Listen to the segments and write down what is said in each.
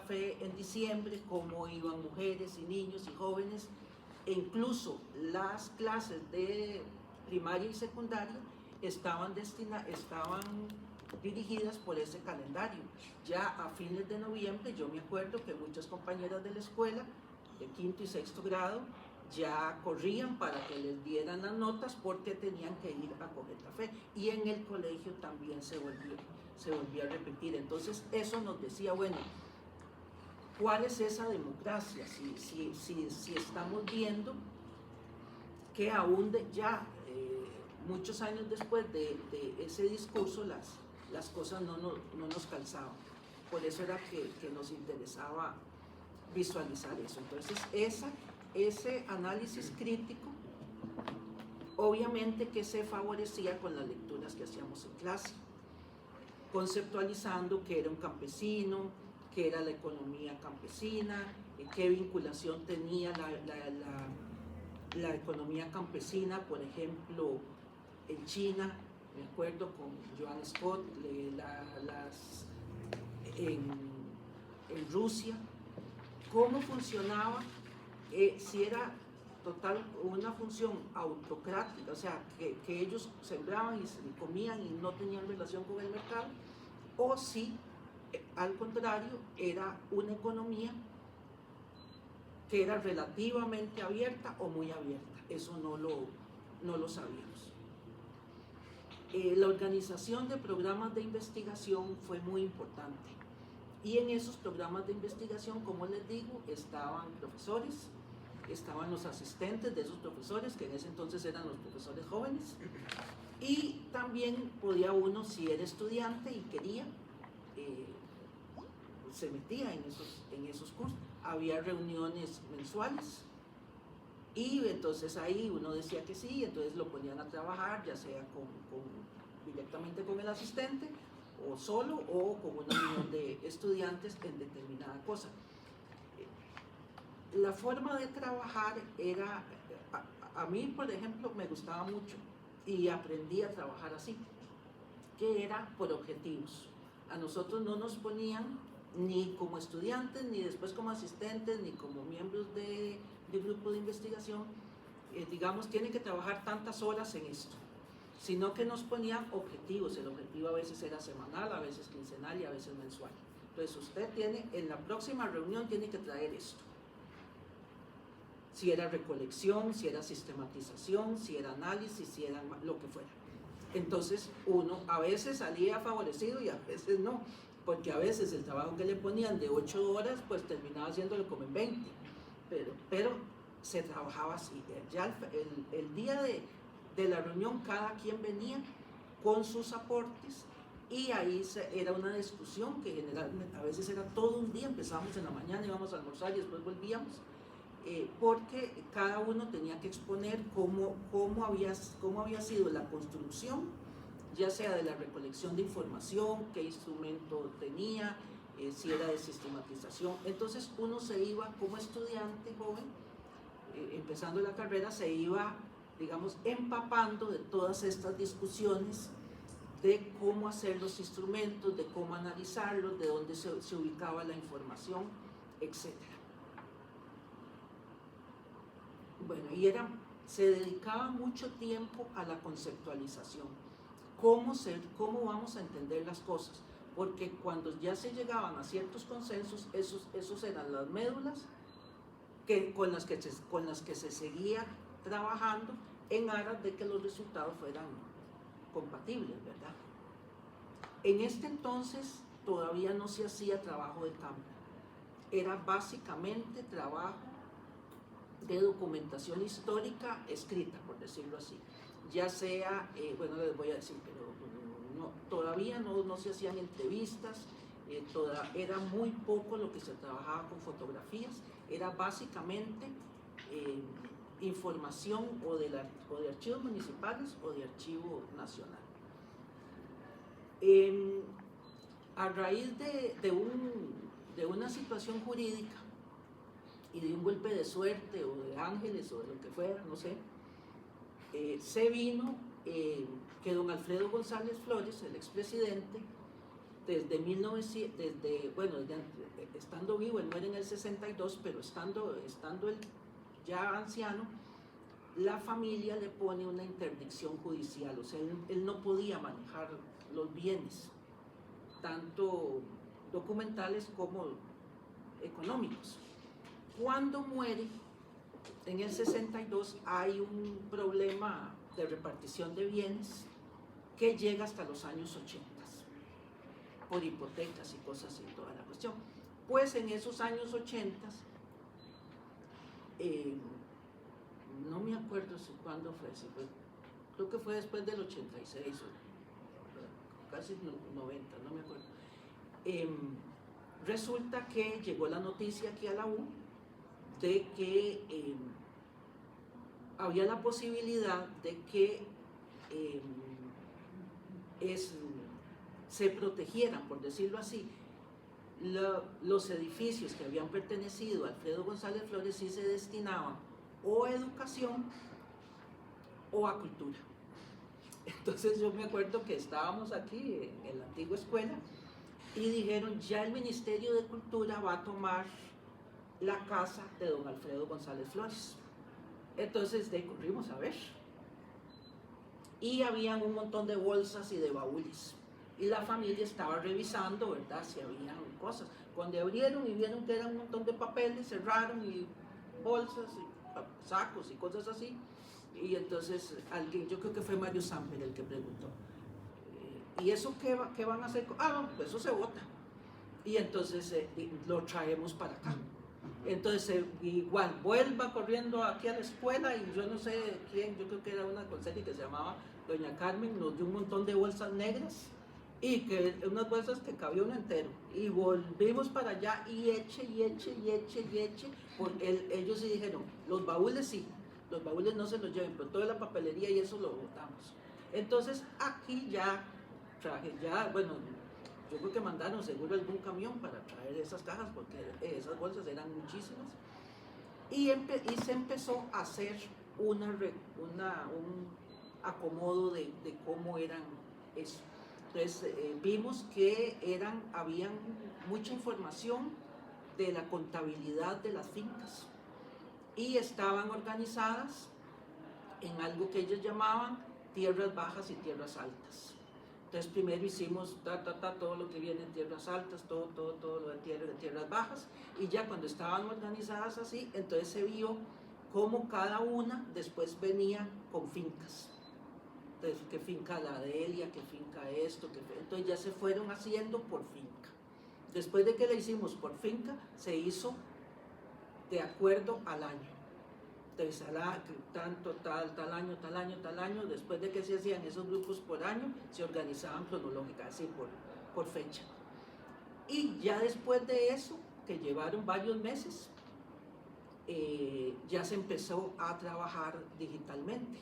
Fe en diciembre, cómo iban mujeres y niños y jóvenes, e incluso las clases de primaria y secundaria estaban dirigidas por ese calendario. Ya a fines de noviembre yo me acuerdo que muchas compañeras de la escuela de quinto y sexto grado ya corrían para que les dieran las notas porque tenían que ir a coger café, y en el colegio también se volvía a repetir. Entonces eso nos decía, bueno, ¿cuál es esa democracia? Si estamos viendo que aún muchos años después de ese discurso las cosas no nos calzaban. Por eso era que nos interesaba visualizar eso. Entonces ese análisis crítico, obviamente que se favorecía con las lecturas que hacíamos en clase, conceptualizando qué era un campesino, qué era la economía campesina, qué vinculación tenía la economía campesina, por ejemplo, en China, me acuerdo con Joan Scott, en Rusia, cómo funcionaba, si era una función autocrática, o sea, que ellos sembraban y se comían y no tenían relación con el mercado, o si, al contrario, era una economía que era relativamente abierta o muy abierta. Eso no lo sabíamos. La organización de programas de investigación fue muy importante, y en esos programas de investigación, como les digo, estaban profesores, estaban los asistentes de esos profesores, que en ese entonces eran los profesores jóvenes, y también podía uno, si era estudiante y quería, se metía en esos cursos. Había reuniones mensuales, y entonces ahí uno decía que sí, entonces lo ponían a trabajar, ya sea directamente con el asistente, o solo, o con una reunión de estudiantes en determinada cosa. La forma de trabajar era, a mí por ejemplo me gustaba mucho, y aprendí a trabajar así, que era por objetivos. A nosotros no nos ponían ni como estudiantes, ni después como asistentes, ni como miembros de grupo de investigación, digamos, tienen que trabajar tantas horas en esto, sino que nos ponían objetivos. El objetivo a veces era semanal, a veces quincenal y a veces mensual. Entonces usted en la próxima reunión tiene que traer esto. Si era recolección, si era sistematización, si era análisis, si era lo que fuera. Entonces uno a veces salía favorecido y a veces no, porque a veces el trabajo que le ponían de 8 horas, pues terminaba haciéndolo como en 20, pero se trabajaba así. Ya el día de la reunión cada quien venía con sus aportes, y ahí era una discusión que generalmente a veces era todo un día. Empezábamos en la mañana, íbamos a almorzar y después volvíamos, porque cada uno tenía que exponer cómo había sido la construcción, ya sea de la recolección de información, qué instrumento tenía, si era de sistematización. Entonces uno se iba como estudiante joven, empezando la carrera, se iba, digamos, empapando de todas estas discusiones, de cómo hacer los instrumentos, de cómo analizarlos, de dónde se ubicaba la información, etc. Bueno, y se dedicaba mucho tiempo a la conceptualización. ¿Cómo vamos a entender las cosas? Porque cuando ya se llegaban a ciertos consensos, esos eran las médulas con las que se seguía trabajando en aras de que los resultados fueran compatibles, ¿verdad? En este entonces todavía no se hacía trabajo de campo, era básicamente trabajo de documentación histórica escrita, por decirlo así, ya sea, bueno, les voy a decir, pero todavía no se hacían entrevistas, era muy poco lo que se trabajaba con fotografías, era básicamente información o de archivos municipales o de archivo nacional. A raíz de una situación jurídica y de un golpe de suerte o de ángeles o de lo que fuera, no sé, se vino que don Alfredo González Flores, el expresidente, estando vivo, él muere en el 62, pero estando él ya anciano, la familia le pone una interdicción judicial, o sea, él no podía manejar los bienes, tanto documentales como económicos. Cuando muere, en el 62, hay un problema de repartición de bienes que llega hasta los años 80, por hipotecas y cosas y toda la cuestión. Pues en esos años 80, no me acuerdo cuándo fue, creo que fue después del 86 o casi 90, no me acuerdo. Resulta que llegó la noticia aquí a la U de que había la posibilidad de que se protegieran, por decirlo así, los edificios que habían pertenecido a Alfredo González Flores y se destinaban o a educación o a cultura. Entonces yo me acuerdo que estábamos aquí en la antigua escuela y dijeron, ya el Ministerio de Cultura va a tomar la casa de don Alfredo González Flores. Entonces corrimos a ver. Y habían un montón de bolsas y de baúles. Y la familia estaba revisando, ¿verdad?, si habían cosas. Cuando abrieron y vieron que eran un montón de papeles, cerraron y bolsas, y sacos y cosas así. Y entonces alguien, yo creo que fue Mario Samper el que preguntó, ¿y eso qué van a hacer? Pues eso se bota. Y entonces lo traemos para acá. Entonces igual vuelva corriendo aquí a la escuela y yo no sé quién, yo creo que era una consejera que se llamaba doña Carmen, nos dio un montón de bolsas negras y que unas bolsas que cabía uno entero, y volvimos para allá y eche, porque ellos sí dijeron, los baúles sí, los baúles no se los lleven, pero toda la papelería y eso lo botamos. Entonces aquí ya traje, bueno, yo creo que mandaron seguro algún camión para traer esas cajas, porque esas bolsas eran muchísimas, y se empezó a hacer un acomodo de cómo eran eso. Entonces vimos que habían mucha información de la contabilidad de las fincas y estaban organizadas en algo que ellos llamaban tierras bajas y tierras altas. Entonces primero hicimos todo lo que viene en tierras altas, todo lo de tierras bajas, y ya cuando estaban organizadas así, entonces se vio cómo cada una después venía con fincas. Entonces, qué finca la Delia, qué finca esto, entonces ya se fueron haciendo por finca. Después de que la hicimos por finca, se hizo de acuerdo al año. Entonces, tanto, tal año, después de que se hacían esos grupos por año, se organizaban cronológicamente, así por fecha. Y ya después de eso, que llevaron varios meses, ya se empezó a trabajar digitalmente.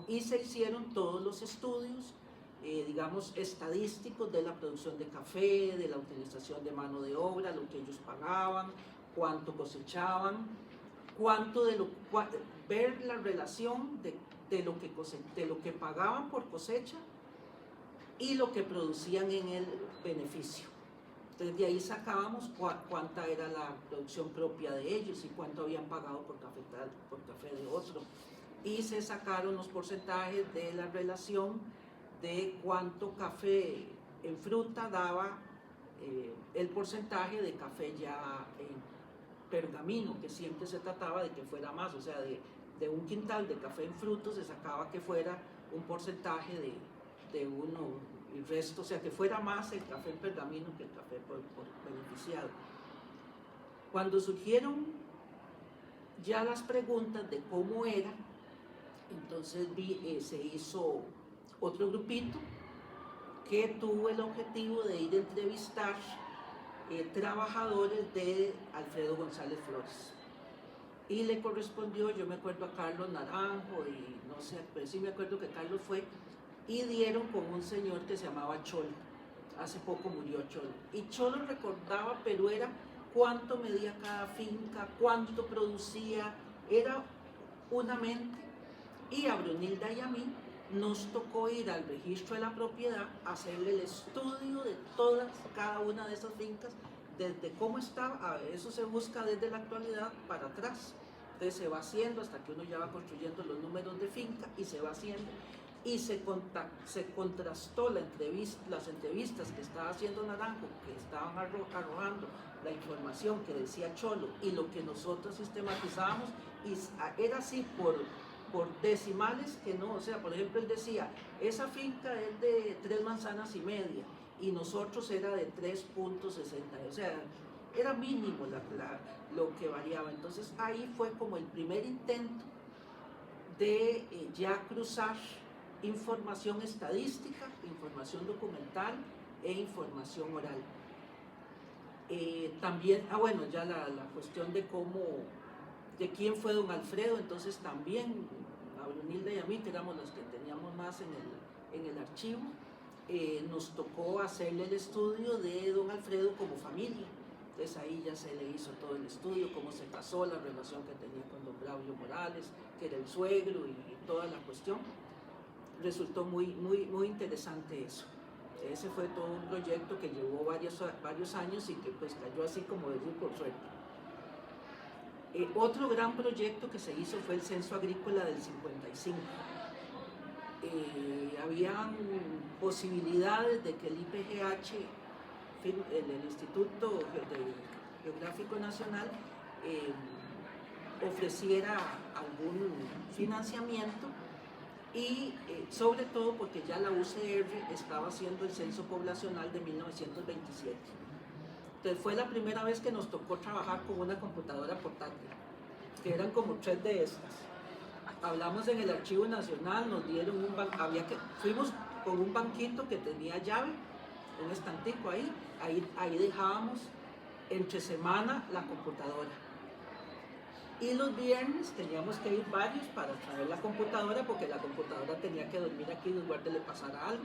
Y se hicieron todos los estudios, digamos, estadísticos de la producción de café, de la utilización de mano de obra, lo que ellos pagaban, cuánto cosechaban, ver la relación de lo que pagaban por cosecha y lo que producían en el beneficio. Entonces de ahí sacábamos cuánta era la producción propia de ellos y cuánto habían pagado por café de otro. Y se sacaron los porcentajes de la relación de cuánto café en fruta daba el porcentaje de café ya en pergamino, que siempre se trataba de que fuera más, o sea, de un quintal de café en frutos se sacaba que fuera un porcentaje de uno y el resto, o sea, que fuera más el café en pergamino que el café por beneficiado. Cuando surgieron ya las preguntas de cómo era, entonces se hizo otro grupito que tuvo el objetivo de ir a entrevistar trabajadores de Alfredo González Flores. Y le correspondió, yo me acuerdo, a Carlos Naranjo, y no sé, pero sí me acuerdo que Carlos fue, y dieron con un señor que se llamaba Cholo. Hace poco murió Cholo. Y Cholo recordaba, pero era cuánto medía cada finca, cuánto producía, era una mente. Y a Brunilda y a mí nos tocó ir al registro de la propiedad, hacerle el estudio de cada una de esas fincas, desde cómo estaba. Eso se busca desde la actualidad para atrás. Entonces se va haciendo hasta que uno ya va construyendo los números de finca y se va haciendo. Y se contrastó las entrevistas que estaba haciendo Naranjo, que estaban arrojando la información que decía Cholo y lo que nosotros sistematizábamos, y era así por decimales que no, o sea, por ejemplo, él decía, esa finca es de 3,5 manzanas y nosotros era de 3,60, o sea, era mínimo lo que variaba. Entonces ahí fue como el primer intento de ya cruzar información estadística, información documental e información oral. También, bueno, ya la cuestión de quién fue don Alfredo. Entonces también a Brunilda y a mí, que éramos los que teníamos más en el archivo, nos tocó hacerle el estudio de don Alfredo como familia. Entonces ahí ya se le hizo todo el estudio, cómo se casó, la relación que tenía con don Braulio Morales, que era el suegro, y toda la cuestión. Resultó muy interesante eso. Ese fue todo un proyecto que llevó varios años y que pues cayó así como decir por suerte. Otro gran proyecto que se hizo fue el Censo Agrícola del 55. Habían posibilidades de que el IPGH, el Instituto Geográfico Nacional, ofreciera algún financiamiento, y sobre todo porque ya la UCR estaba haciendo el censo poblacional de 1927. Entonces fue la primera vez que nos tocó trabajar con una computadora portátil, que eran como 3 de estas. Hablamos en el Archivo Nacional, nos dieron fuimos con un banquito que tenía llave, un estantico ahí dejábamos entre semana la computadora. Y los viernes teníamos que ir varios para traer la computadora, porque la computadora tenía que dormir aquí en lugar de le pasara algo.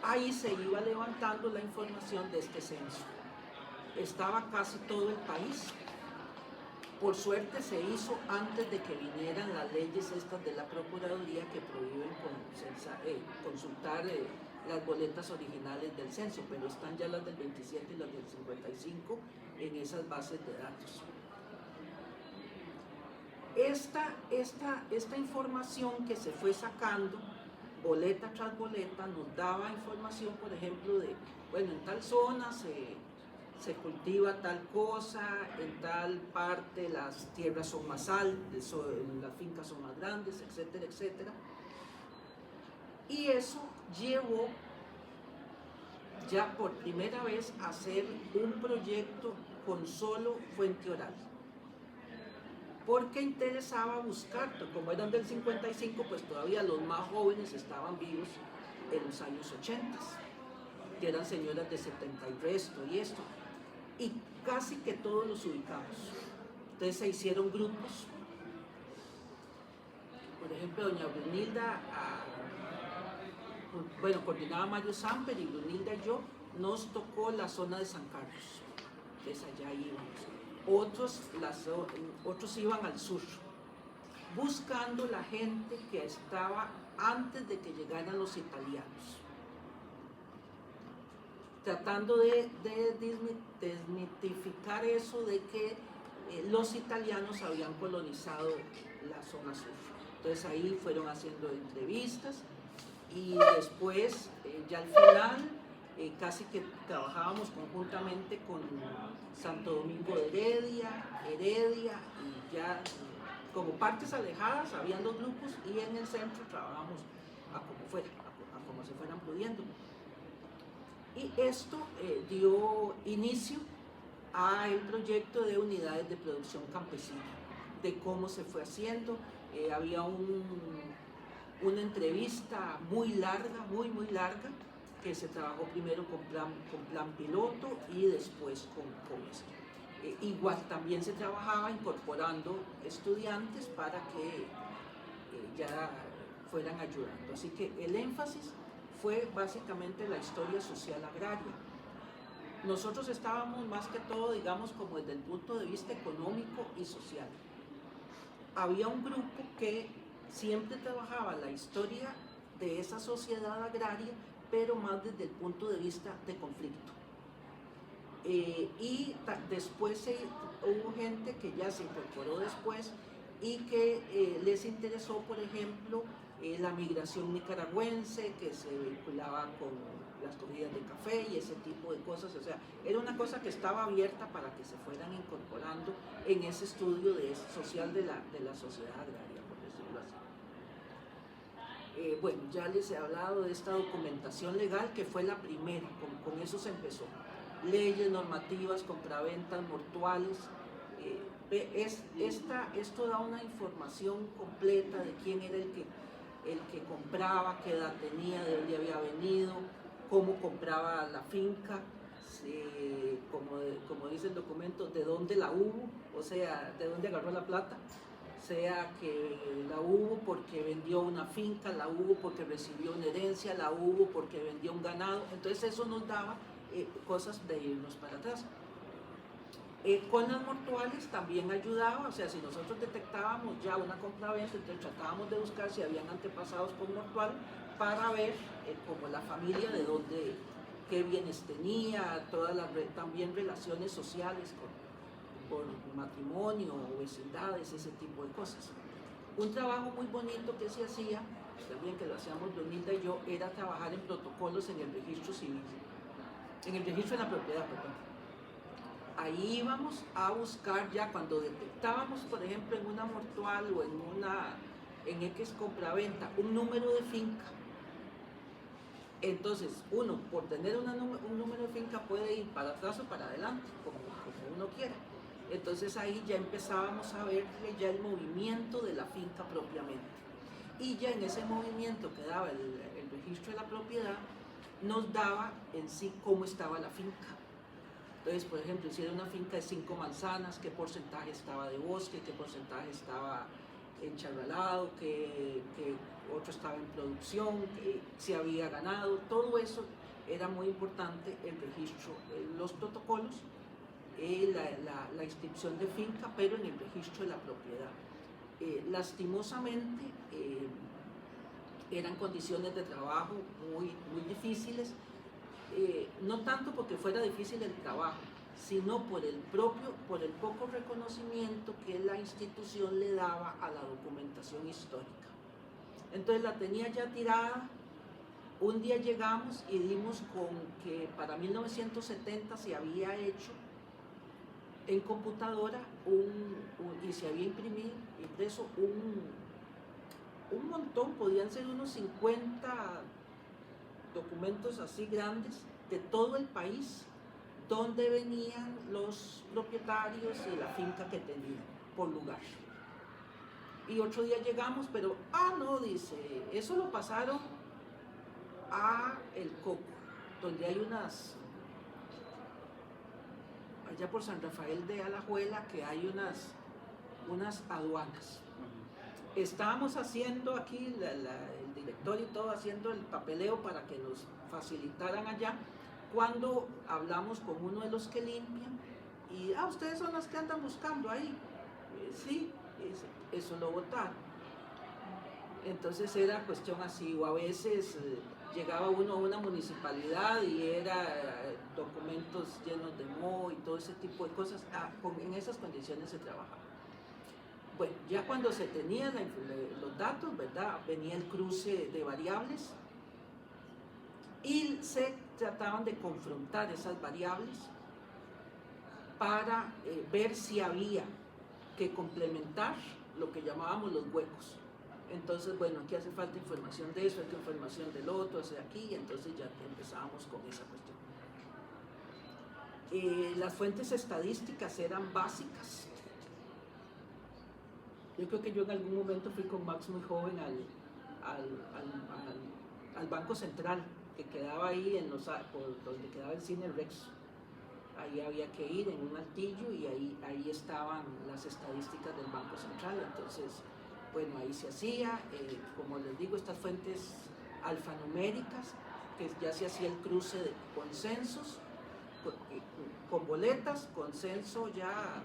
Ahí se iba levantando la información de este censo. Estaba casi todo el país. Por suerte se hizo antes de que vinieran las leyes estas de la Procuraduría que prohíben consultar las boletas originales del censo, pero están ya las del 27 y las del 55 en esas bases de datos. Esta información que se fue sacando, boleta tras boleta, nos daba información, por ejemplo, de, bueno, en tal zona se cultiva tal cosa, en tal parte las tierras son más altas, las fincas son más grandes, etcétera, etcétera. Y eso llevó ya por primera vez a hacer un proyecto con solo fuente oral, porque interesaba buscar, como eran del 55, pues todavía los más jóvenes estaban vivos en los años 80, que eran señoras de 70 y resto y esto, y casi que todos los ubicamos. Entonces se hicieron grupos. Por ejemplo, doña Brunilda, coordinaba Mario Samper, y Brunilda y yo nos tocó la zona de San Carlos. Entonces allá íbamos. Otros iban al sur, buscando la gente que estaba antes de que llegaran los italianos, tratando de desmitificar eso de que los italianos habían colonizado la zona sur. Entonces ahí fueron haciendo entrevistas, y después ya al final casi que trabajábamos conjuntamente con Santo Domingo de Heredia, y ya como partes alejadas habían 2 grupos, y en el centro trabajábamos a como se fueran pudiendo. Y esto dio inicio al proyecto de unidades de producción campesina, de cómo se fue haciendo. Había una entrevista muy larga, muy larga, que se trabajó primero con plan piloto y después con esto. Igual también se trabajaba incorporando estudiantes para que ya fueran ayudando. Así que el énfasis fue básicamente la historia social agraria. Nosotros estábamos más que todo, digamos, como desde el punto de vista económico y social. Había un grupo que siempre trabajaba la historia de esa sociedad agraria, pero más desde el punto de vista de conflicto. Después hubo gente que ya se incorporó después y que les interesó, por ejemplo, la migración nicaragüense, que se vinculaba con las cogidas de café y ese tipo de cosas. O sea, era una cosa que estaba abierta para que se fueran incorporando en ese estudio social de la sociedad agraria, por decirlo así. Bueno, ya les he hablado de esta documentación legal, que fue la primera, con eso se empezó. Leyes, normativas, compraventas, mortuales. Esto da una información completa de quién era el que compraba, qué edad tenía, de dónde había venido, cómo compraba la finca, como dice el documento, de dónde la hubo, o sea, de dónde agarró la plata, sea que la hubo porque vendió una finca, la hubo porque recibió una herencia, la hubo porque vendió un ganado. Entonces eso nos daba cosas de irnos para atrás. Con las mortuales también ayudaba, o sea, si nosotros detectábamos ya una compraventa, entonces tratábamos de buscar si habían antepasados con mortual para ver como la familia de dónde, qué bienes tenía, también relaciones sociales por matrimonio o vecindades, ese tipo de cosas. Un trabajo muy bonito que se hacía, también que lo hacíamos Leonilda y yo, era trabajar en protocolos en el registro civil, en el registro de la propiedad, perdón. Ahí íbamos a buscar ya cuando detectábamos, por ejemplo, en una mortual o en X compraventa, un número de finca. Entonces, uno, por tener un número de finca, puede ir para atrás o para adelante, como uno quiera. Entonces ahí ya empezábamos a ver ya el movimiento de la finca propiamente. Y ya en ese movimiento que daba el registro de la propiedad, nos daba en sí cómo estaba la finca. Entonces, por ejemplo, si era una finca de 5 manzanas, qué porcentaje estaba de bosque, qué porcentaje estaba encharralado, qué otro estaba en producción, si había ganado, todo eso era muy importante, el registro, los protocolos, la inscripción de finca, pero en el registro de la propiedad. Lastimosamente, eran condiciones de trabajo muy, muy difíciles. No tanto porque fuera difícil el trabajo, sino por el poco reconocimiento que la institución le daba a la documentación histórica. Entonces la tenía ya tirada. Un día llegamos y dimos con que para 1970 se había hecho en computadora y se había impreso un montón, podían ser unos 50 documentos así grandes de todo el país, donde venían los propietarios y la finca que tenían por lugar. Y otro día llegamos, pero, no, dice, eso lo pasaron a El Coco, donde hay allá por San Rafael de Alajuela, que hay unas aduanas. Estábamos haciendo aquí, el director y todo, haciendo el papeleo para que nos facilitaran allá, cuando hablamos con uno de los que limpian, y, ustedes son los que andan buscando ahí. Sí, eso lo votaron. Entonces era cuestión así, o a veces llegaba uno a una municipalidad y era documentos llenos de moho y todo ese tipo de cosas, en esas condiciones se trabajaba. Bueno, ya cuando se tenían los datos, ¿verdad? Venía el cruce de variables y se trataban de confrontar esas variables para ver si había que complementar lo que llamábamos los huecos. Entonces, bueno, aquí hace falta información de eso, aquí información del otro, hacia aquí, y entonces ya empezábamos con esa cuestión. Las fuentes estadísticas eran básicas. Yo creo que yo en algún momento fui con Max muy joven al Banco Central, que quedaba ahí por donde quedaba el Cine Rex. Ahí había que ir en un altillo y ahí estaban las estadísticas del Banco Central. Entonces, bueno, ahí se hacía, como les digo, estas fuentes alfanuméricas, que ya se hacía el cruce de consensos, con boletas, consenso ya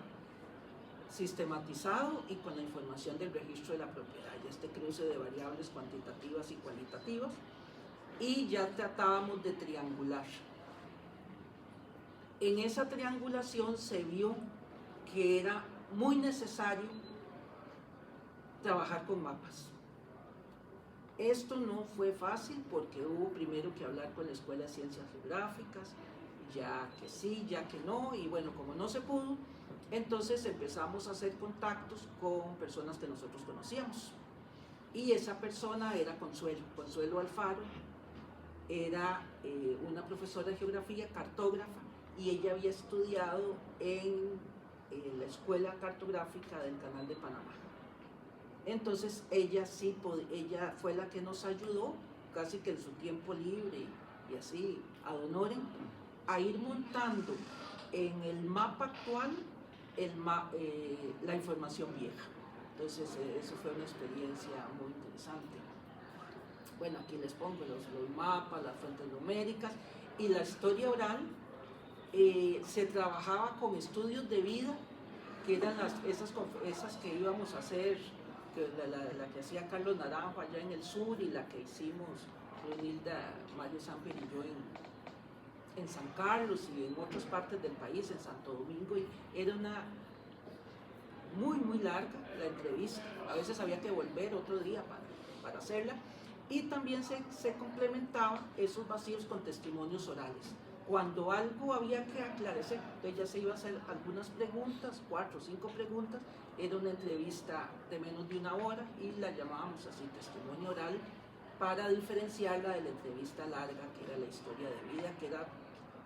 sistematizado y con la información del registro de la propiedad, ya este cruce de variables cuantitativas y cualitativas, y ya tratábamos de triangular. En esa triangulación se vio que era muy necesario trabajar con mapas. Esto no fue fácil porque hubo primero que hablar con la Escuela de Ciencias Geográficas, ya que sí, ya que no, y bueno, como no se pudo, entonces empezamos a hacer contactos con personas que nosotros conocíamos. Y esa persona era Consuelo Alfaro, era una profesora de geografía, cartógrafa, y ella había estudiado en la Escuela Cartográfica del Canal de Panamá. Entonces ella fue la que nos ayudó, casi que en su tiempo libre y así, ad honorem, a ir montando en el mapa actual la información vieja. Entonces eso fue una experiencia muy interesante. Bueno, aquí les pongo los mapas, las fuentes numéricas y la historia oral. Se trabajaba con estudios de vida, que eran esas que íbamos a hacer, la que hacía Carlos Naranjo allá en el sur y la que hicimos Brunilda, Mario Samper y yo en San Carlos y en otras partes del país, en Santo Domingo, y era una muy larga la entrevista, a veces había que volver otro día para hacerla, y también se complementaban esos vacíos con testimonios orales. Cuando algo había que aclarecer, entonces ya se iba a hacer algunas preguntas, 4 o 5 preguntas, era una entrevista de menos de 1 hora y la llamábamos así, testimonio oral, para diferenciarla de la entrevista larga, que era la historia de vida, que era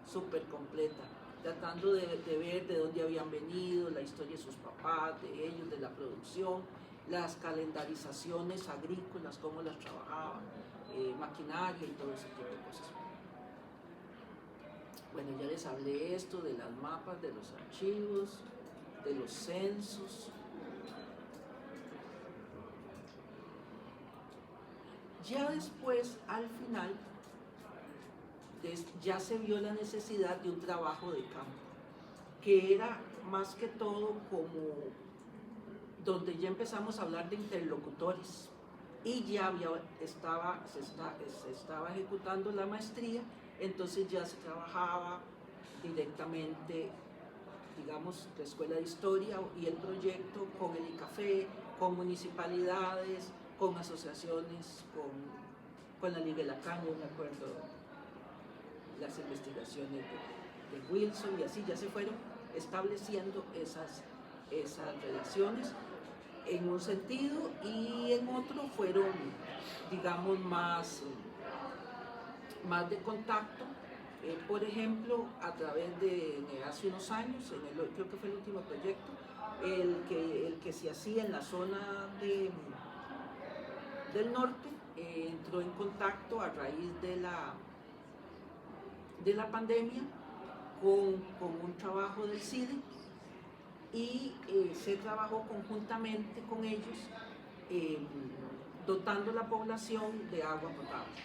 súper completa, tratando de ver de dónde habían venido, la historia de sus papás, de ellos, de la producción, las calendarizaciones agrícolas, cómo las trabajaban, maquinaria y todo ese tipo de cosas. Bueno, ya les hablé esto de las mapas, de los archivos, de los censos. Ya después, al final, ya se vio la necesidad de un trabajo de campo, que era más que todo como donde ya empezamos a hablar de interlocutores y ya se estaba ejecutando la maestría, entonces ya se trabajaba directamente, digamos, la Escuela de Historia y el proyecto con el ICAFE, con municipalidades, con asociaciones, con la Liga de la Caña, me acuerdo, las investigaciones de Wilson, y así ya se fueron estableciendo esas relaciones en un sentido, y en otro fueron, digamos, más de contacto, por ejemplo, a través de hace unos años, creo que fue el último proyecto, el que se hacía en la zona del norte, entró en contacto a raíz de la pandemia con un trabajo del CIDE, y se trabajó conjuntamente con ellos, dotando la población de agua potable.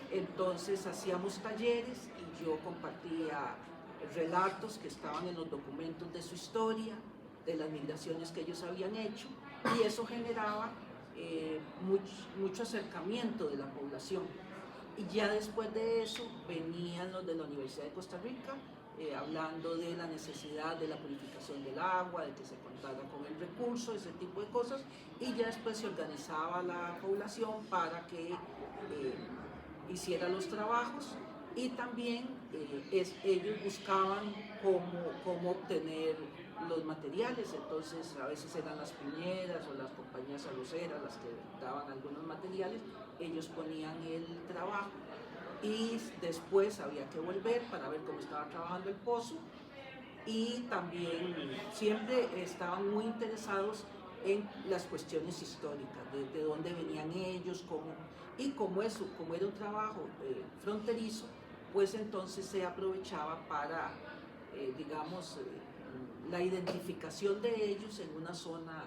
Entonces hacíamos talleres y yo compartía relatos que estaban en los documentos de su historia, de las migraciones que ellos habían hecho, y eso generaba mucho acercamiento de la población. Y ya después de eso venían los de la Universidad de Costa Rica, hablando de la necesidad de la purificación del agua, de que se contara con el recurso, ese tipo de cosas, y ya después se organizaba la población para que hiciera los trabajos, y también ellos buscaban cómo obtener los materiales. Entonces a veces eran las piñeras o las compañías arroceras las que daban algunos materiales, ellos ponían el trabajo y después había que volver para ver cómo estaba trabajando el pozo, y también siempre estaban muy interesados en las cuestiones históricas, de dónde venían ellos, y como era un trabajo fronterizo, pues entonces se aprovechaba para, digamos, la identificación de ellos en una zona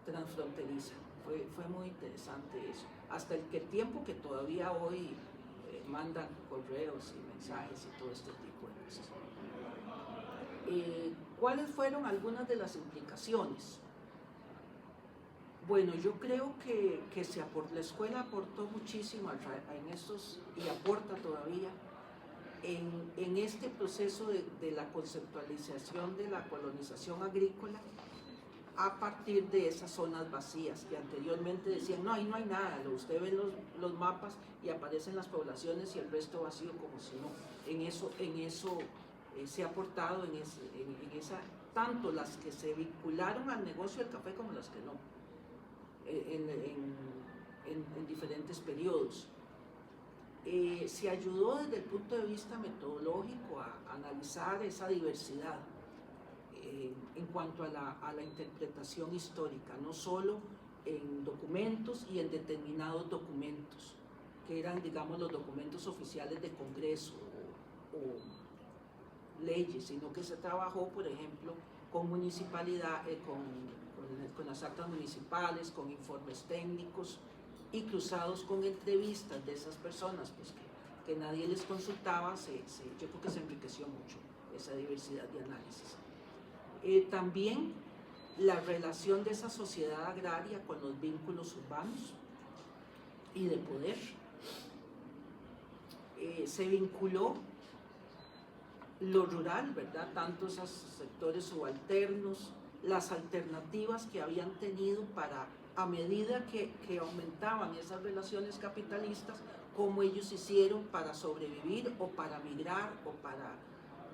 transfronteriza. Fue muy interesante eso, hasta el tiempo que todavía hoy mandan correos y mensajes y todo este tipo de cosas. ¿Cuáles fueron algunas de las implicaciones? Bueno, yo creo que la escuela aportó muchísimo en estos, y aporta todavía, en este proceso de la conceptualización de la colonización agrícola a partir de esas zonas vacías que anteriormente decían, no, ahí no hay nada, usted ve los mapas y aparecen las poblaciones y el resto vacío como si no. En eso se ha aportado, en esa, tanto las que se vincularon al negocio del café como las que no, en diferentes periodos. Se ayudó desde el punto de vista metodológico a analizar esa diversidad en cuanto a la interpretación histórica, no solo en documentos y en determinados documentos, que eran, digamos, los documentos oficiales de Congreso o leyes, sino que se trabajó, por ejemplo, con municipalidad, con las actas municipales, con informes técnicos y cruzados con entrevistas de esas personas pues, que nadie les consultaba. Yo creo que se enriqueció mucho esa diversidad de análisis. También la relación de esa sociedad agraria con los vínculos urbanos y de poder. Se vinculó lo rural, ¿verdad? Tanto esos sectores subalternos, las alternativas que habían tenido para, a medida que aumentaban esas relaciones capitalistas, cómo ellos hicieron para sobrevivir o para migrar o para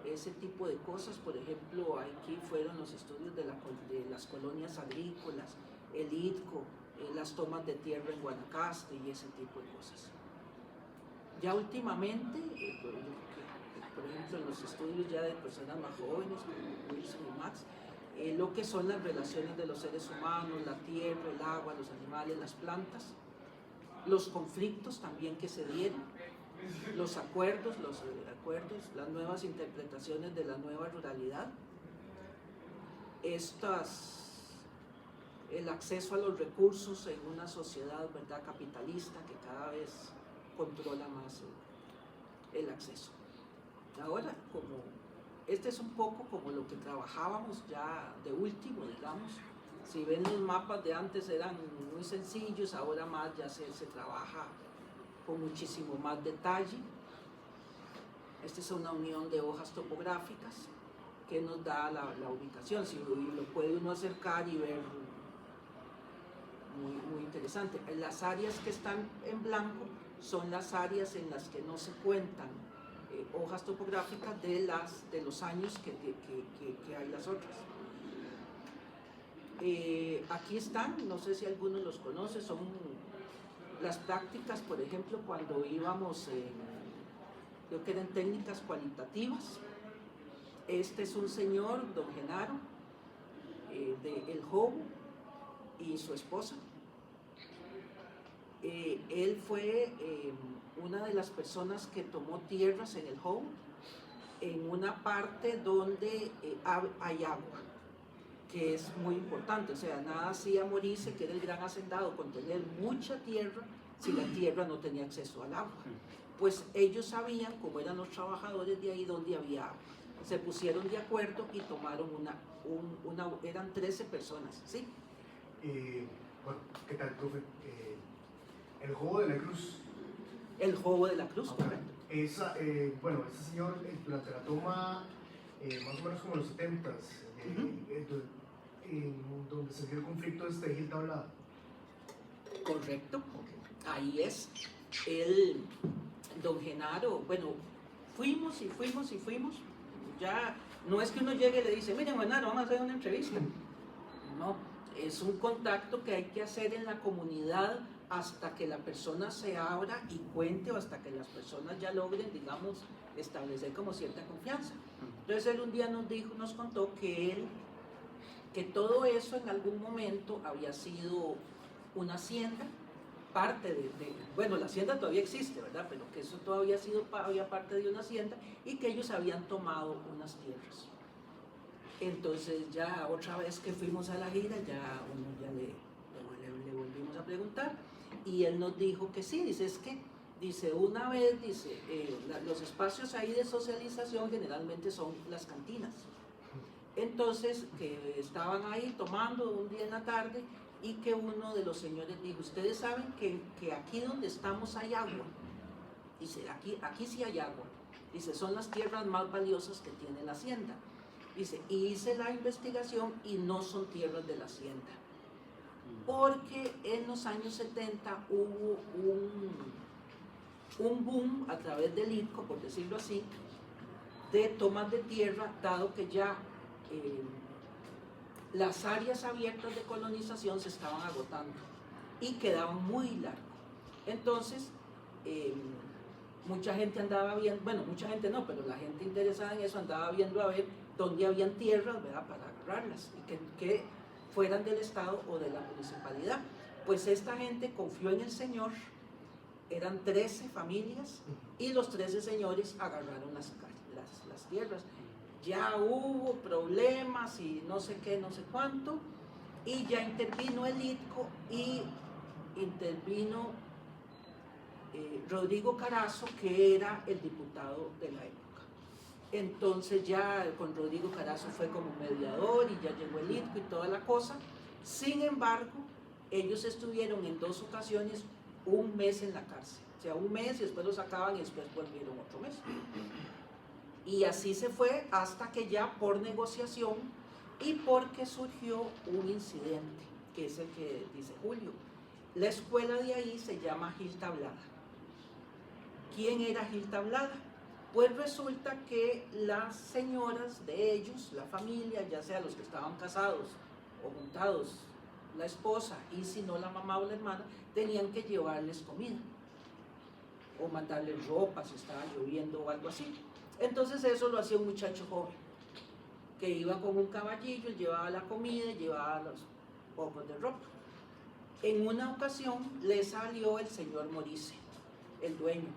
ese tipo de cosas. Por ejemplo, aquí fueron los estudios de las colonias agrícolas, el ITCO, las tomas de tierra en Guanacaste y ese tipo de cosas. Ya últimamente, por ejemplo, en los estudios ya de personas más jóvenes, como Wilson y Max, lo que son las relaciones de los seres humanos, la tierra, el agua, los animales, las plantas, los conflictos también que se dieron, los acuerdos, las nuevas interpretaciones de la nueva ruralidad, el acceso a los recursos en una sociedad, ¿verdad?, capitalista que cada vez controla más el acceso. Ahora, este es un poco como lo que trabajábamos ya de último, digamos. Si ven los mapas de antes eran muy sencillos, ahora más ya se trabaja con muchísimo más detalle. Esta es una unión de hojas topográficas que nos da la ubicación, si lo puede uno acercar y ver, muy interesante. Las áreas que están en blanco son las áreas en las que no se cuentan hojas topográficas de los años que hay las otras. Aquí están, no sé si algunos los conoce, son las prácticas, por ejemplo, cuando íbamos, creo que eran técnicas cualitativas. Este es un señor, don Genaro, de El Jobo, y su esposa. Él fue una de las personas que tomó tierras en El Jobo, en una parte donde hay agua, que es muy importante. O sea, nada hacía morirse, que era el gran hacendado, con tener mucha tierra, si la tierra no tenía acceso al agua. Pues ellos sabían, como eran los trabajadores de ahí, donde había agua. Se pusieron de acuerdo y tomaron eran 13 personas, ¿sí? Bueno, ¿qué tal, profe? El Jobo de la Cruz. El Jobo de la Cruz, correcto. Bueno, ese señor, durante la toma, más o menos como en los 70s, donde se dio el conflicto de Gil Tablada. Correcto, Okay. Ahí es. Don Genaro, bueno, fuimos. Ya no es que uno llegue y le dice, miren, Genaro, vamos a hacer una entrevista. No, es un contacto que hay que hacer en la comunidad hasta que la persona se abra y cuente, o hasta que las personas ya logren, digamos, establecer como cierta confianza. Entonces él un día nos contó que todo eso en algún momento había sido una hacienda, parte bueno, la hacienda todavía existe, ¿verdad? Pero que eso todavía había parte de una hacienda, y que ellos habían tomado unas tierras. Entonces ya otra vez que fuimos a la gira, ya le volvimos a preguntar, y él nos dijo que sí. Dice, una vez, los espacios ahí de socialización generalmente son las cantinas. Entonces, que estaban ahí tomando un día en la tarde y que uno de los señores dijo, ustedes saben que aquí donde estamos hay agua. Dice, aquí sí hay agua. Dice, son las tierras más valiosas que tiene la hacienda. Dice, y hice la investigación y no son tierras de la hacienda. Porque en los años 70 hubo un boom a través del ITCO, por decirlo así, de tomas de tierra, dado que ya las áreas abiertas de colonización se estaban agotando y quedaban muy largos. Entonces, mucha gente andaba viendo, bueno, mucha gente no, pero la gente interesada en eso andaba viendo a ver dónde habían tierras, ¿verdad?, para agarrarlas y que fueran del Estado o de la municipalidad. Pues esta gente confió en el Señor, eran 13 familias y los 13 señores agarraron las tierras. Ya hubo problemas y no sé qué, no sé cuánto, y ya intervino el ITCO y intervino Rodrigo Carazo, que era el diputado de la época. Entonces ya con Rodrigo Carazo fue como mediador y ya llegó el ITCO y toda la cosa. Sin embargo, ellos estuvieron en 2 ocasiones un mes en la cárcel. O sea, un mes y después lo sacaban y después volvieron otro mes. Y así se fue hasta que ya por negociación y porque surgió un incidente, que es el que dice Julio. La escuela de ahí se llama Gil Tablada. ¿Quién era Gil Tablada? Pues resulta que las señoras de ellos, la familia, ya sea los que estaban casados o juntados, la esposa y si no la mamá o la hermana, tenían que llevarles comida o mandarles ropa si estaba lloviendo o algo así. Entonces eso lo hacía un muchacho joven, que iba con un caballillo, llevaba la comida, llevaba los pocos de ropa. En una ocasión le salió el señor Morice, el dueño,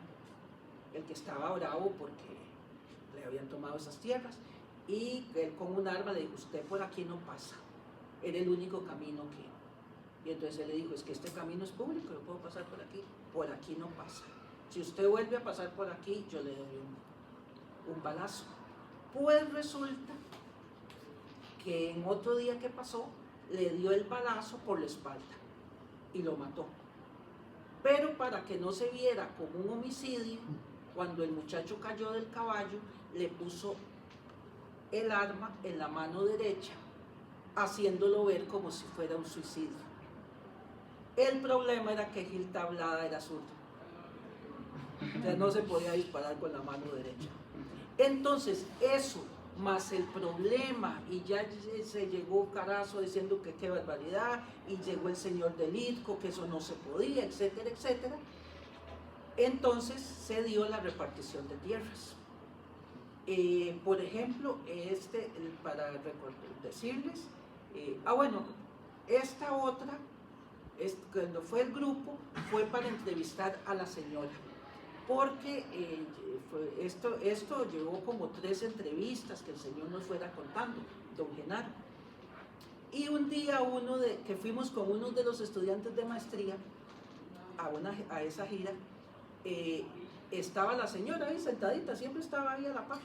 el que estaba bravo porque le habían tomado esas tierras, y él con un arma le dijo, usted por aquí no pasa, era el único camino que... Y entonces él le dijo, es que este camino es público, yo puedo pasar por aquí no pasa. Si usted vuelve a pasar por aquí, yo le doy un balazo. Pues resulta que en otro día que pasó, le dio el balazo por la espalda y lo mató. Pero para que no se viera como un homicidio, cuando el muchacho cayó del caballo, le puso el arma en la mano derecha, haciéndolo ver como si fuera un suicidio. El problema era que Gil Tablada era zurdo, o sea, no se podía disparar con la mano derecha. Entonces, eso, más el problema, y ya se llegó Carazo diciendo que qué barbaridad, y llegó el señor del ITCO, que eso no se podía, etcétera, etcétera. Entonces se dio la repartición de tierras. Por ejemplo, para decirles, bueno, esta otra, cuando fue el grupo, fue para entrevistar a la señora, porque esto llevó como 3 entrevistas que el señor nos fuera contando, don Genaro. Y un día que fuimos con uno de los estudiantes de maestría a esa gira, estaba la señora ahí sentadita, siempre estaba ahí a la par,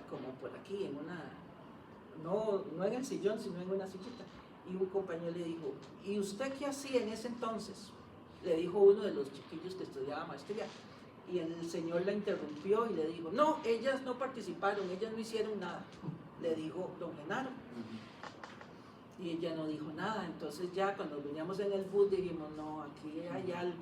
como por aquí, no en el sillón, sino en una sillita. Y un compañero le dijo, ¿y usted qué hacía en ese entonces? Le dijo uno de los chiquillos que estudiaba maestría. Y el señor la interrumpió y le dijo, no, ellas no participaron, ellas no hicieron nada, le dijo don Genaro. Y ella no dijo nada. Entonces ya cuando veníamos en el bus dijimos, no, aquí hay algo,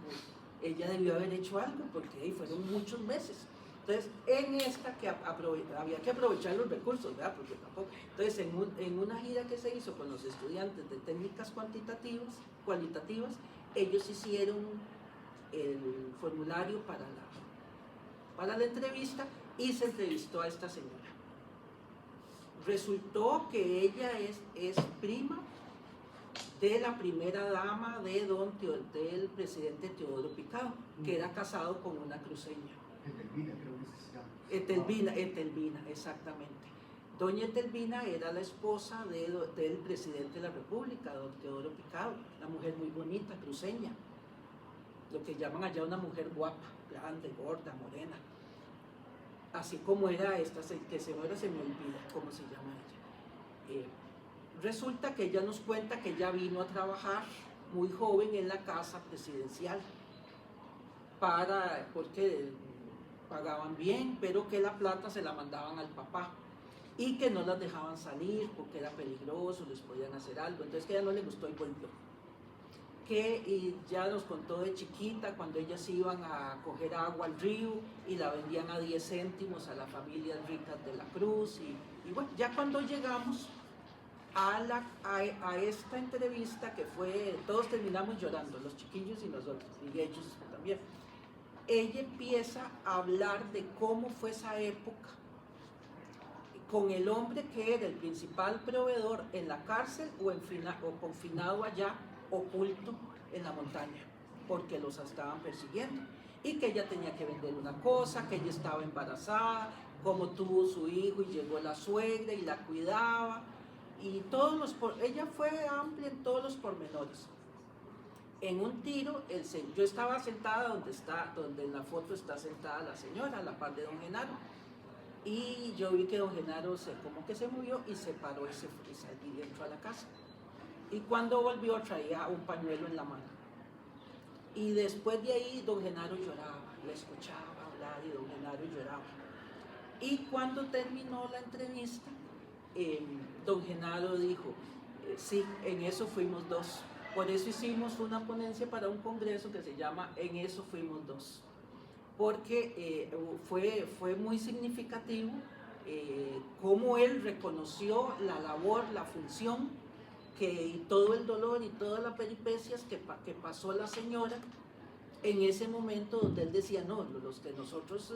ella debió haber hecho algo, porque fueron muchos meses. Entonces, en esta que había que aprovechar los recursos, ¿verdad? Porque tampoco. Entonces, en una gira que se hizo con los estudiantes de técnicas cualitativas, ellos hicieron el formulario para la entrevista y se entrevistó a esta señora. Resultó que ella es prima de la primera dama del presidente Teodoro Picado, que era casado con una cruceña. Etelvina, creo que se llama. Etelvina, exactamente. Doña Etelvina era la esposa del presidente de la República, don Teodoro Picado, una mujer muy bonita, cruceña, lo que llaman allá una mujer guapa, grande, gorda, morena. así como era esta, que ahora se me olvida cómo se llama ella. Resulta que ella nos cuenta que ella vino a trabajar muy joven en la casa presidencial, porque pagaban bien, pero que la plata se la mandaban al papá y que no las dejaban salir porque era peligroso, les podían hacer algo, entonces que a ella no le gustó y volvió. Y ya nos contó de chiquita cuando ellas iban a coger agua al río y la vendían a 10 céntimos a las familias ricas de la Cruz, y bueno, ya cuando llegamos a esta entrevista, que fue, todos terminamos llorando, los chiquillos y nosotros, y ellos también, ella empieza a hablar de cómo fue esa época con el hombre que era el principal proveedor en la cárcel o confinado allá, oculto en la montaña, porque los estaban persiguiendo, y que ella tenía que vender una cosa, que ella estaba embarazada, cómo tuvo su hijo y llegó la suegra y la cuidaba, y ella fue amplia en todos los pormenores. En un tiro, yo estaba sentada donde en la foto está sentada la señora, a la par de don Genaro, y yo vi que don Genaro como que se movió y se paró y salí dentro a la casa. Y cuando volvió traía un pañuelo en la mano. Y después de ahí don Genaro lloraba, le escuchaba hablar y don Genaro lloraba. Y cuando terminó la entrevista, don Genaro dijo, sí, en eso fuimos dos. Por eso hicimos una ponencia para un congreso que se llama En eso fuimos dos. Porque fue muy significativo cómo él reconoció la labor, la función, y todo el dolor y todas las peripecias que pasó la señora en ese momento, donde él decía, no, los que nosotros,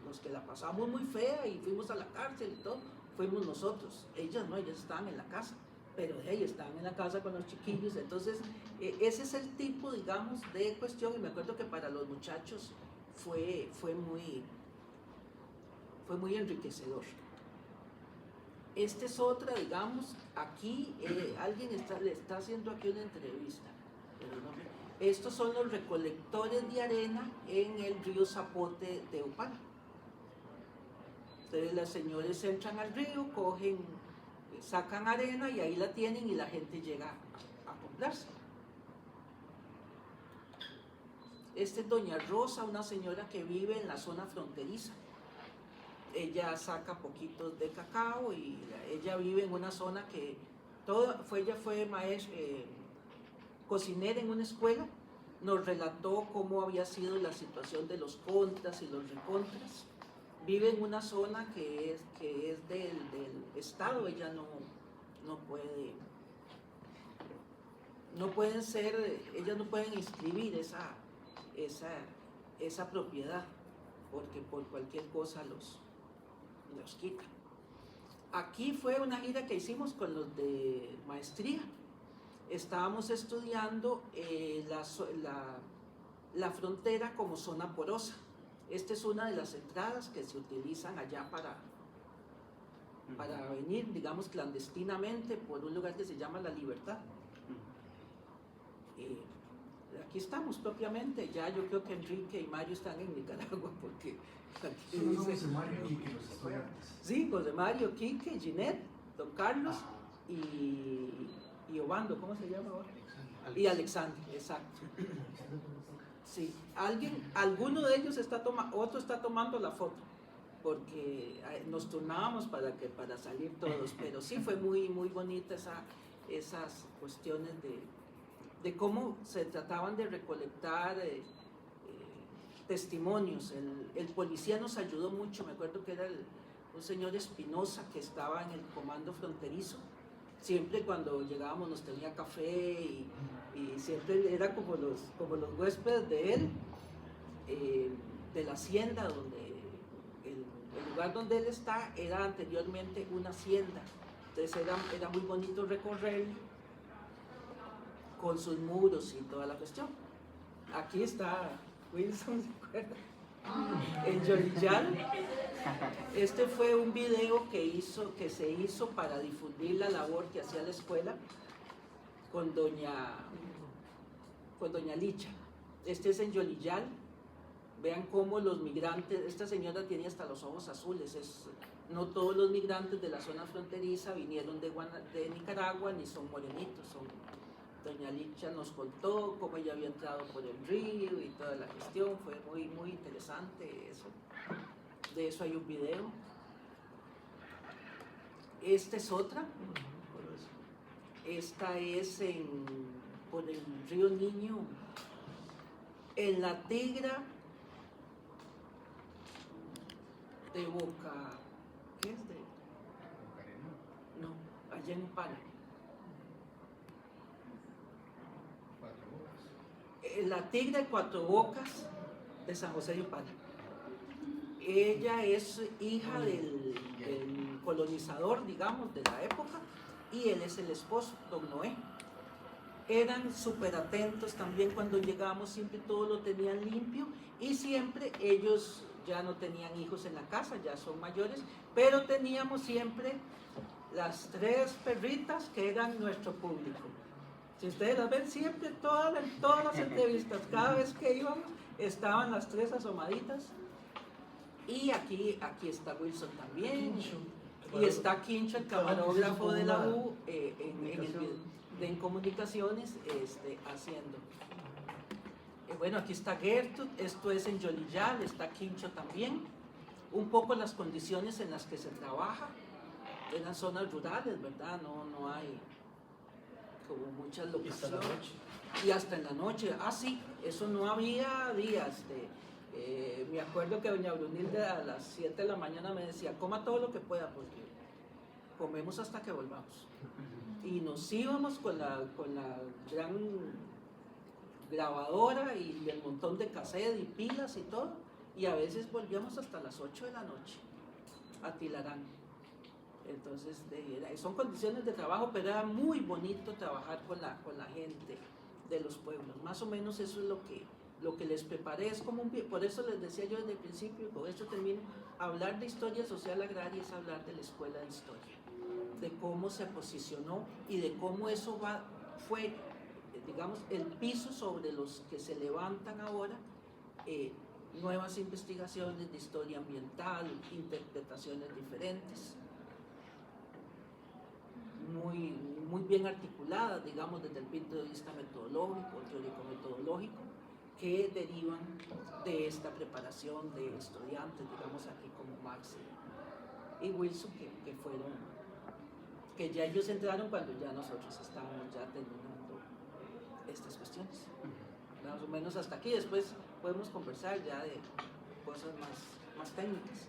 los que la pasamos muy fea y fuimos a la cárcel y todo, fuimos nosotros. Ellas no, ellas estaban en la casa, pero ellas estaban en la casa con los chiquillos. Entonces ese es el tipo, digamos, de cuestión, y me acuerdo que para los muchachos fue muy enriquecedor. Esta es otra, digamos, aquí alguien le está haciendo aquí una entrevista, pero no, estos son los recolectores de arena en el río Zapote de Upala. Entonces las señores entran al río, sacan arena y ahí la tienen y la gente llega a comprarse. Esta es doña Rosa, una señora que vive en la zona fronteriza. Ella saca poquitos de cacao y ella vive en una zona que ella fue maestra, cocinera en una escuela. Nos relató cómo había sido la situación de los contras y los recontras. Vive en una zona que es del Estado. Ella ellas no pueden inscribir esa propiedad, porque por cualquier cosa los quitan. Aquí fue una gira que hicimos con los de maestría. Estábamos estudiando la frontera como zona porosa. Esta es una de las entradas que se utilizan allá para venir, digamos, clandestinamente por un lugar que se llama La Libertad. Aquí estamos propiamente. Ya yo creo que Enrique y Mario están en Nicaragua, porque aquí somos José Mario y Quique, los estudiantes. Sí, José Mario, Quique, Ginette, don Carlos y Obando, ¿cómo se llama ahora? Y Alexander, exacto. Sí, alguno de ellos otro está tomando la foto, porque nos turnábamos para salir todos, pero sí fue muy, muy bonita esas cuestiones de cómo se trataban de recolectar testimonios. El policía nos ayudó mucho. Me acuerdo que era un señor Espinosa, que estaba en el comando fronterizo. Siempre cuando llegábamos nos tenía café y siempre era como los huéspedes de él, de la hacienda, donde el lugar donde él está era anteriormente una hacienda. Entonces era muy bonito recorrer con sus muros y toda la cuestión. Aquí está Wilson, ¿se acuerda? En Yolillán. Este fue un video que se hizo para difundir la labor que hacía la escuela con doña Licha. Este es en Yolillán, Vean cómo los migrantes, esta señora tiene hasta los ojos azules, no todos los migrantes de la zona fronteriza vinieron de Nicaragua ni son morenitos, doña Licha nos contó cómo ella había entrado por el río y toda la gestión, fue muy, muy interesante eso. De eso hay un video. Esta es otra. Esta es por el río Niño, en la Tigra de Boca, ¿qué es de? No, allá en Upala. La Tigra de Cuatro Bocas de San José de Upala. Ella es hija del colonizador, digamos, de la época, y él es el esposo, don Noé. Eran súper atentos también cuando llegábamos, siempre todo lo tenían limpio, y siempre ellos ya no tenían hijos en la casa, ya son mayores, pero teníamos siempre las 3 perritas que eran nuestro público. Si ustedes las ven siempre, en todas las entrevistas, cada vez que íbamos, estaban las 3 asomaditas. Y aquí está Wilson también. Y está Quincho, el camarógrafo de la U, en comunicaciones, haciendo. Bueno, aquí está Gertrude, esto es en Yolillal, está Quincho también. Un poco las condiciones en las que se trabaja. Eran zonas rurales, ¿verdad? No hay como muchas locaciones. Y hasta en la noche. Ah, sí, eso no había días. Me acuerdo que doña Brunilda a las 7 de la mañana me decía, coma todo lo que pueda porque comemos hasta que volvamos. Y nos íbamos con la gran grabadora y el montón de cassette y pilas y todo, y a veces volvíamos hasta las 8 de la noche a Tilarán. Entonces son condiciones de trabajo, pero era muy bonito trabajar con la gente de los pueblos. Más o menos eso es lo que les preparé, es como por eso les decía yo desde el principio, y con esto termino, hablar de historia social agraria es hablar de la escuela de historia, de cómo se posicionó y de cómo eso fue, digamos, el piso sobre los que se levantan ahora nuevas investigaciones de historia ambiental, interpretaciones diferentes, muy bien articuladas, digamos, desde el punto de vista metodológico, teórico-metodológico, que derivan de esta preparación de estudiantes, digamos aquí como Max y Wilson, que ya ellos entraron cuando ya nosotros estábamos ya terminando estas cuestiones. Más o menos hasta aquí, después podemos conversar ya de cosas más técnicas.